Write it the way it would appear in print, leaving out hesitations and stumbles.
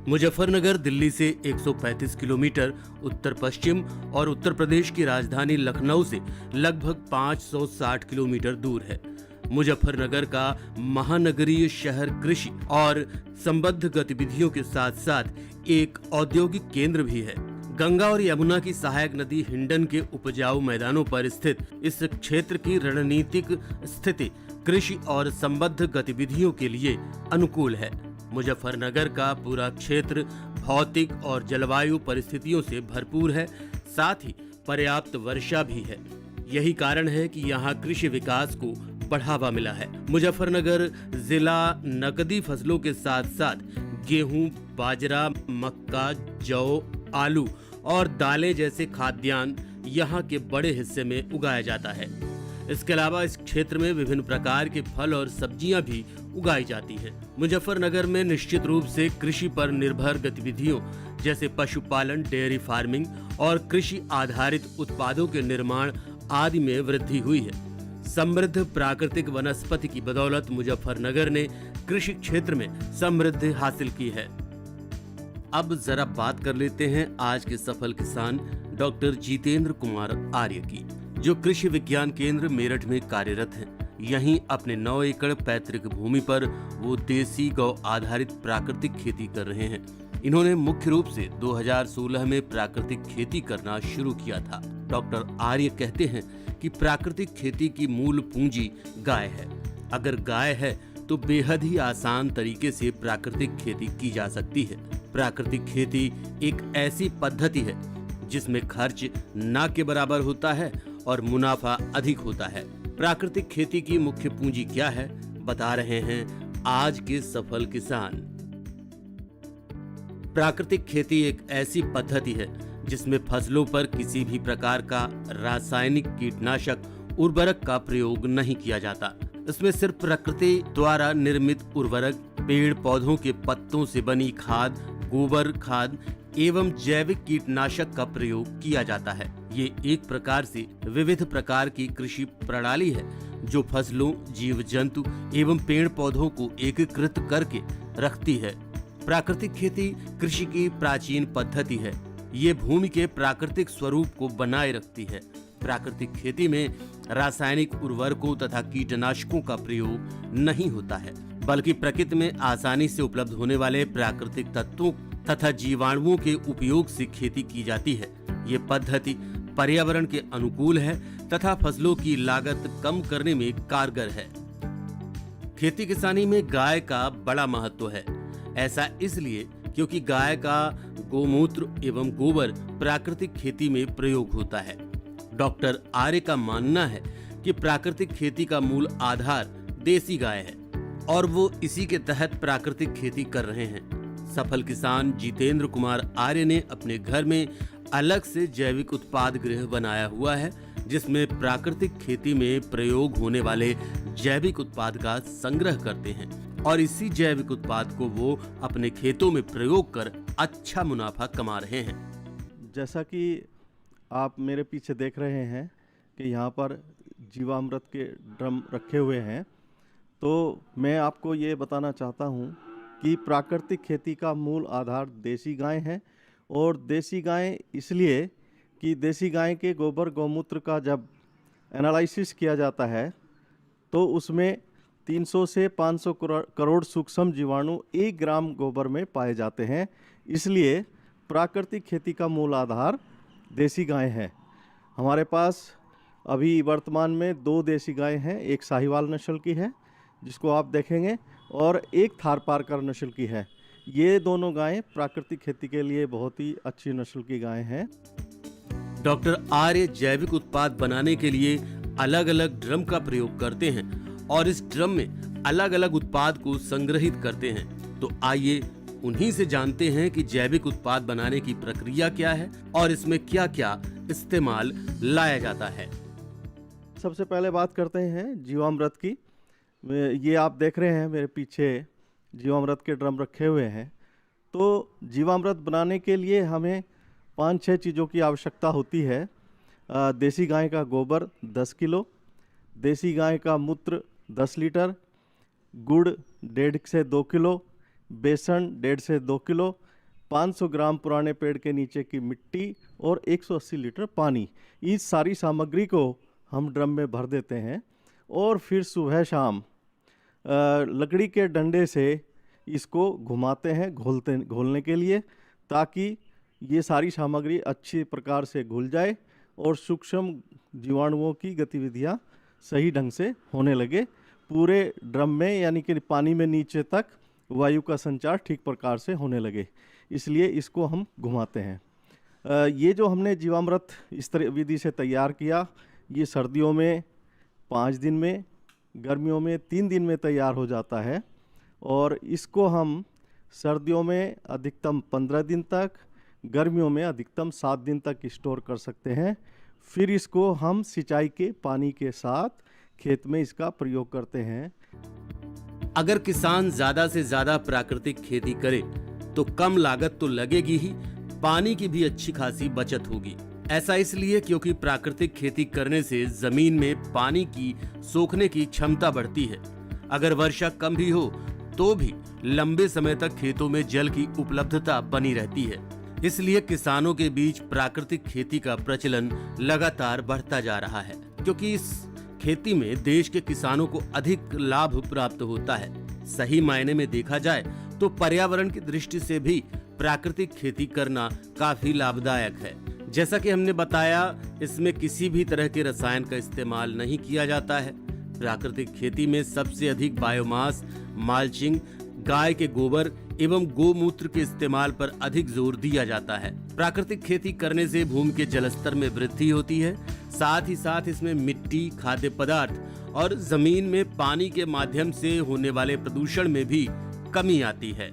मुजफ्फरनगर दिल्ली से 135 किलोमीटर उत्तर पश्चिम और उत्तर प्रदेश की राजधानी लखनऊ से लगभग 560 किलोमीटर दूर है। मुजफ्फरनगर का महानगरीय शहर कृषि और संबद्ध गतिविधियों के साथ साथ एक औद्योगिक केंद्र भी है। गंगा और यमुना की सहायक नदी हिंडन के उपजाऊ मैदानों पर स्थित इस क्षेत्र की रणनीतिक स्थिति कृषि और संबद्ध गतिविधियों के लिए अनुकूल है। मुजफ्फरनगर का पूरा क्षेत्र भौतिक और जलवायु परिस्थितियों से भरपूर है, साथ ही पर्याप्त वर्षा भी है। यही कारण है कि यहाँ कृषि विकास को बढ़ावा मिला है। मुजफ्फरनगर जिला नकदी फसलों के साथ साथ गेहूं, बाजरा, मक्का, जौ, आलू और दालें जैसे खाद्यान्न यहाँ के बड़े हिस्से में उगाया जाता है। इसके अलावा इस क्षेत्र में विभिन्न प्रकार के फल और सब्जियां भी उगाई जाती हैं। मुजफ्फरनगर में निश्चित रूप से कृषि पर निर्भर गतिविधियों जैसे पशुपालन, डेयरी फार्मिंग और कृषि आधारित उत्पादों के निर्माण आदि में वृद्धि हुई है। समृद्ध प्राकृतिक वनस्पति की बदौलत मुजफ्फरनगर ने कृषि क्षेत्र में समृद्धि हासिल की है। अब जरा बात कर लेते हैं आज के सफल किसान डॉक्टर जितेंद्र कुमार आर्य की, जो कृषि विज्ञान केंद्र मेरठ में कार्यरत हैं। यहीं अपने 9 एकड़ पैतृक भूमि पर वो देसी गौ आधारित प्राकृतिक खेती कर रहे हैं। इन्होंने मुख्य रूप से 2016 में प्राकृतिक खेती करना शुरू किया था। डॉक्टर आर्य कहते हैं कि प्राकृतिक खेती की मूल पूंजी गाय है। अगर गाय है तो बेहद ही आसान तरीके से प्राकृतिक खेती की जा सकती है। प्राकृतिक खेती एक ऐसी पद्धति है जिसमें खर्च ना के बराबर होता है और मुनाफा अधिक होता है। प्राकृतिक खेती की मुख्य पूंजी क्या है, बता रहे हैं आज के सफल किसान। प्राकृतिक खेती एक ऐसी पद्धति है जिसमें फसलों पर किसी भी प्रकार का रासायनिक कीटनाशक उर्वरक का प्रयोग नहीं किया जाता। इसमें सिर्फ प्रकृति द्वारा निर्मित उर्वरक, पेड़ पौधों के पत्तों से बनी खाद, गोबर खाद एवं जैविक कीटनाशक का प्रयोग किया जाता है। ये एक प्रकार से विविध प्रकार की कृषि प्रणाली है जो फसलों, जीव जंतु एवं पेड़ पौधों को एकीकृत करके रखती है। प्राकृतिक खेती कृषि की प्राचीन पद्धति है। ये भूमि के प्राकृतिक स्वरूप को बनाए रखती है। प्राकृतिक खेती में रासायनिक उर्वरकों तथा कीटनाशकों का प्रयोग नहीं होता है, बल्कि प्रकृति में आसानी से उपलब्ध होने वाले प्राकृतिक तत्वों तथा जीवाणुओं के उपयोग से खेती की जाती है। ये पद्धति पर्यावरण के अनुकूल है तथा फसलों की लागत कम करने में कारगर है। खेती किसानी में गाय का बड़ा महत्व है। ऐसा इसलिए क्योंकि गाय का गोमूत्र एवं गोबर प्राकृतिक खेती में प्रयोग होता है। डॉक्टर आर्य का मानना है कि प्राकृतिक खेती का मूल आधार देसी गाय है और वो इसी के तहत प्राकृतिक खेती कर रहे हैं। सफल किसान जितेंद्र कुमार आर्य ने अपने घर में अलग से जैविक उत्पाद गृह बनाया हुआ है, जिसमें प्राकृतिक खेती में प्रयोग होने वाले जैविक उत्पाद का संग्रह करते हैं और इसी जैविक उत्पाद को वो अपने खेतों में प्रयोग कर अच्छा मुनाफा कमा रहे हैं। जैसा कि आप मेरे पीछे देख रहे हैं कि यहाँ पर जीवामृत के ड्रम रखे हुए हैं, तो मैं आपको ये बताना चाहता हूँ कि प्राकृतिक खेती का मूल आधार देसी गाय है। और देसी गाय इसलिए कि देसी गाय के गोबर गौमूत्र का जब एनालिसिस किया जाता है तो उसमें 300 से 500 करोड़ सूक्ष्म जीवाणु 1 ग्राम गोबर में पाए जाते हैं। इसलिए प्राकृतिक खेती का मूल आधार देसी गाय है। हमारे पास अभी वर्तमान में 2 देसी गाय हैं। एक साहिवाल नस्ल की है जिसको आप देखेंगे और एक थारपारकर नस्ल की है। ये दोनों गायें प्राकृतिक खेती के लिए बहुत ही अच्छी नस्ल की गायें हैं। डॉक्टर आर्य जैविक उत्पाद बनाने के लिए अलग अलग ड्रम का प्रयोग करते हैं और इस ड्रम में अलग अलग उत्पाद को संग्रहित करते हैं। तो आइए उन्हीं से जानते हैं कि जैविक उत्पाद बनाने की प्रक्रिया क्या है और इसमें क्या क्या इस्तेमाल लाया जाता है। सबसे पहले बात करते हैं जीवामृत की। ये आप देख रहे हैं मेरे पीछे जीवामृत के ड्रम रखे हुए हैं। तो जीवामृत बनाने के लिए हमें 5-6 चीज़ों की आवश्यकता होती है। देसी गाय का गोबर 10 किलो, देसी गाय का मूत्र 10 लीटर, गुड़ 1.5 से 2 किलो, बेसन 1.5 से 2 किलो, 500 ग्राम पुराने पेड़ के नीचे की मिट्टी और 180 लीटर पानी, इस सारी सामग्री को हम ड्रम में भर देते हैं और फिर सुबह शाम लकड़ी के डंडे से इसको घुमाते हैं घोलने के लिए, ताकि ये सारी सामग्री अच्छी प्रकार से घुल जाए और सूक्ष्म जीवाणुओं की गतिविधियाँ सही ढंग से होने लगे। पूरे ड्रम में यानी कि पानी में नीचे तक वायु का संचार ठीक प्रकार से होने लगे, इसलिए इसको हम घुमाते हैं। ये जो हमने जीवामृत इस तरह विधि से तैयार किया, ये सर्दियों में 5 दिन में, गर्मियों में 3 दिन में तैयार हो जाता है और इसको हम सर्दियों में अधिकतम 15 दिन तक, गर्मियों में अधिकतम 7 दिन तक स्टोर कर सकते हैं। फिर इसको हम सिंचाई के पानी के साथ खेत में इसका प्रयोग करते हैं। अगर किसान ज्यादा से ज्यादा प्राकृतिक खेती करे तो कम लागत तो लगेगी ही, पानी की भी अच्छी खासी बचत होगी। ऐसा इसलिए क्योंकि प्राकृतिक खेती करने से जमीन में पानी की सोखने की क्षमता बढ़ती है। अगर वर्षा कम भी हो तो भी लंबे समय तक खेतों में जल की उपलब्धता बनी रहती है। इसलिए किसानों के बीच प्राकृतिक खेती का प्रचलन लगातार बढ़ता जा रहा है, क्योंकि इस खेती में देश के किसानों को अधिक लाभ प्राप्त होता है। सही मायने में देखा जाए तो पर्यावरण की दृष्टि से भी प्राकृतिक खेती करना काफी लाभदायक है। जैसा कि हमने बताया, इसमें किसी भी तरह के रसायन का इस्तेमाल नहीं किया जाता है। प्राकृतिक खेती में सबसे अधिक बायोमास, माल्चिंग, गाय के गोबर एवं गोमूत्र के इस्तेमाल पर अधिक जोर दिया जाता है। प्राकृतिक खेती करने से भूमि के जलस्तर में वृद्धि होती है, साथ ही साथ इसमें मिट्टी, खाद्य पदार्थ और जमीन में पानी के माध्यम से होने वाले प्रदूषण में भी कमी आती है।